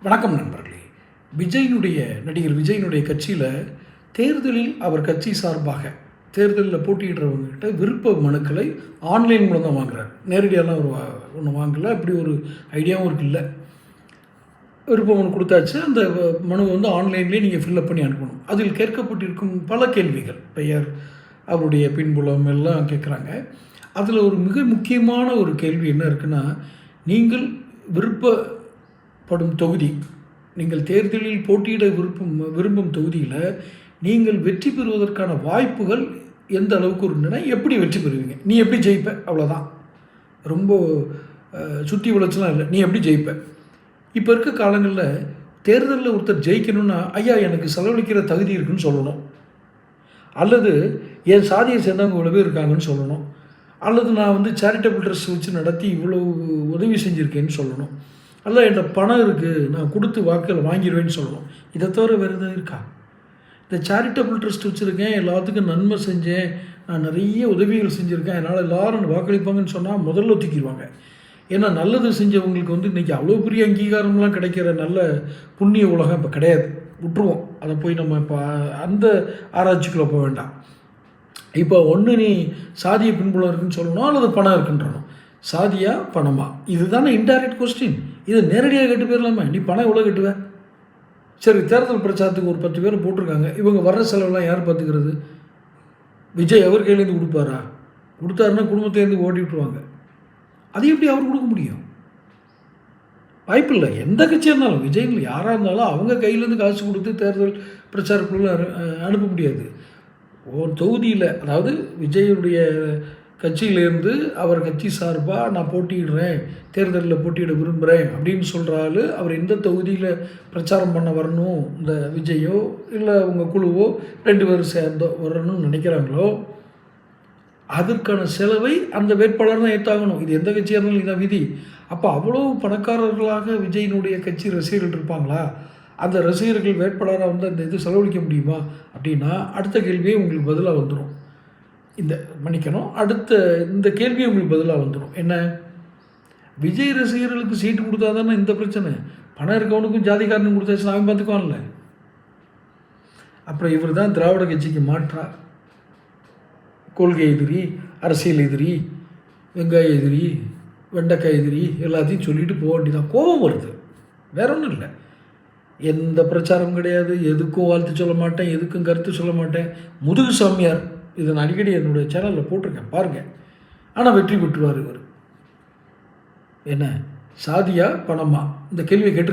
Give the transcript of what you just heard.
வணக்கம் நண்பர்களே. நடிகர் விஜயினுடைய கட்சியில் தேர்தலில் அவர் கட்சி சார்பாக தேர்தலில் போட்டியிடுறவங்ககிட்ட விருப்ப மனுக்களை ஆன்லைன் மூலம் தான் வாங்குறாரு. நேரடியாலாம் ஒரு ஒன்று வாங்கலை. அப்படி ஒரு ஐடியாவும் இருக்கு. இல்லை, விருப்ப மனு கொடுத்தாச்சு. அந்த மனுவை ஆன்லைன்லேயே நீங்கள் ஃபில்லப் பண்ணி அனுப்பணும். அதில் கேட்கப்பட்டிருக்கும் பல கேள்விகள், பெயர், அவருடைய பின்புலம் எல்லாம் கேட்குறாங்க. அதில் ஒரு மிக முக்கியமான ஒரு கேள்வி என்ன இருக்குன்னா, நீங்கள் விருப்பப்படும் தொகுதி, நீங்கள் தேர்தலில் போட்டியிட விரும்பும் தொகுதியில் நீங்கள் வெற்றி பெறுவதற்கான வாய்ப்புகள் எந்த அளவுக்கு இருந்ததுன்னா, எப்படி வெற்றி பெறுவீங்க, நீ எப்படி ஜெயிப்ப, அவ்வளோதான். ரொம்ப சுற்றி வளர்ச்சலாம் இல்லை, நீ எப்படி ஜெயிப்ப. இப்போ இருக்க காலங்களில் தேர்தலில் ஒருத்தர் ஜெயிக்கணும்னா, ஐயா எனக்கு செலவழிக்கிற தகுதி இருக்குன்னு சொல்லணும், அல்லது என் சாதியை சேர்ந்தவங்க இவ்வளோ பேர் இருக்காங்கன்னு சொல்லணும், அல்லது நான் சேரிட்டபிள் ட்ரஸ்ட் வச்சு நடத்தி இவ்வளோ உதவி செஞ்சுருக்கேன்னு சொல்லணும், அல்ல என்கிட்ட பணம் இருக்குது நான் கொடுத்து வாக்குகளை வாங்கிடுவேன்னு சொல்லணும். இதை தவிர வேறு எதாவது இருக்கா? இந்த சேரிட்டபிள் ட்ரஸ்ட் வச்சுருக்கேன், எல்லாத்துக்கும் நன்மை செஞ்சேன், நான் நிறைய உதவிகள் செஞ்சுருக்கேன், அதனால் எல்லோரும் வாக்களிப்பாங்கன்னு சொன்னால் முதல்ல ஒத்துக்கிடுவாங்க. ஏன்னா நல்லது செஞ்சவங்களுக்கு இன்றைக்கி அவ்வளோ பெரிய அங்கீகாரம்லாம் கிடைக்கிற நல்ல புண்ணிய உலகம் இப்போ கிடையாது. விட்டுருவோம், அதை போய் நம்ம இப்போ அந்த ஆராய்ச்சிக்குள்ளே போக வேண்டாம். இப்போ ஒன்று நீ சாதிய பின்புலம் இருக்குன்னு சொல்லணும், அல்லது பணம் இருக்குன்றணும். சாதியா பணமா, இதுதானே இன்டைரக்ட் கொஸ்டின். இதை நேரடியாக கேட்டு போயிடலாமா, நீ பணம் எவ்வளோ கட்டுவேன்? சரி, தேர்தல் பிரச்சாரத்துக்கு ஒரு 10 பேர் போட்டிருக்காங்க, இவங்க வர்ற செலவெல்லாம் யார் பார்த்துக்கிறது? விஜய் அவர் கையிலேருந்து கொடுப்பாரா? கொடுத்தாருன்னா குடும்பத்திலேருந்து ஓட்டி விட்டுருவாங்க. அது எப்படி அவர் கொடுக்க முடியும்? வாய்ப்பு இல்லை. எந்த கட்சியாக இருந்தாலும், விஜய்கள் யாராக இருந்தாலும் அவங்க கையிலேருந்து காசு கொடுத்து தேர்தல் பிரச்சாரக்குள்ள அனுப்ப முடியாது. ஒரு தொகுதியில், அதாவது விஜயுடைய கட்சியிலேருந்து அவர் கட்சி சார்பாக நான் போட்டியிடுறேன், தேர்தலில் போட்டியிட விரும்புகிறேன் அப்படின்னு சொல்கிறாள். அவர் எந்த தொகுதியில் பிரச்சாரம் பண்ண வரணும், இந்த விஜயோ இல்லை உங்கள் குழுவோ 2 பேரும் சேர்ந்தோ வரணும்னு நினைக்கிறாங்களோ, அதற்கான செலவை அந்த வேட்பாளர் தான் ஏற்றாகணும். இது எந்த கட்சியாக இருந்தாலும் இதுதான் விதி. அப்போ அவ்வளோ பணக்காரர்களாக விஜயினுடைய கட்சி ரசிகர்கள் இருப்பாங்களா? அந்த ரசிகர்கள் வேட்பாளராக அந்த இது செலவழிக்க முடியுமா அப்படின்னா, அடுத்த கேள்வியே உங்களுக்கு பதிலாக வந்துடும். அடுத்த இந்த கேள்வியே உங்களுக்கு பதிலாக வந்துடும். என்ன, விஜய் ரசிகர்களுக்கு சீட்டு கொடுத்தா தானே இந்த பிரச்சனை. பணம் இருக்கவனுக்கும் ஜாதிக்காரனுக்கும் கொடுத்தாச்சுன்னா அவன் பார்த்துக்குவான்ல. அப்புறம் இவர் தான் திராவிட கட்சிக்கு மாற்றா, கொள்கை எதிரி, அரசியல் எதிரி, வெங்காய எதிரி, வெண்டைக்காய் எதிரி, எல்லாத்தையும் சொல்லிட்டு போக வேண்டியதான். கோபம் வருது, வேற ஒன்றும் இல்லை. எந்த பிரச்சாரம் கிடையாது, எதுக்கும் வாழ்த்து சொல்ல மாட்டேன், எதுக்கும் கருத்து சொல்ல மாட்டேன். முதுகு சாமியார், இதை நான் அடிக்கடி என்னுடைய சேனலில் போட்டிருக்கேன், பாருங்கள். ஆனால் வெற்றி பெற்றுவார் இவர். என்ன, சாதியா பணமா, இந்த கேள்வியை கேட்டு